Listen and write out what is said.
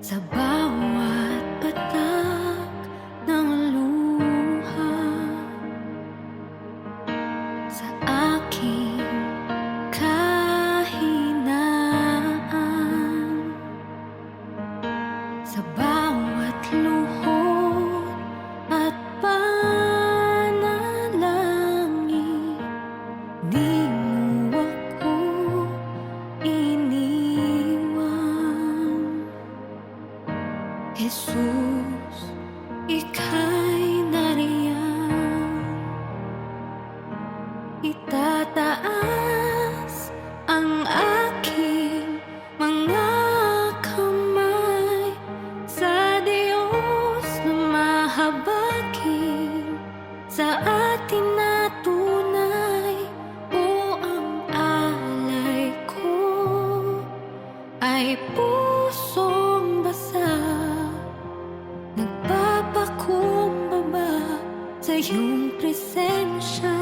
Sa bawat patak ng luha, sa aking kahinaan, sa bawat luhod at panalangin, di mo ako iniwan. Jesus, ika'y nariyan, itataas ang aking mga kamay sa Diyos na mahabagin, sa atin na tunay. O ang alay ko ay pusong basa, nagpapakumbaba sa iyong presensya.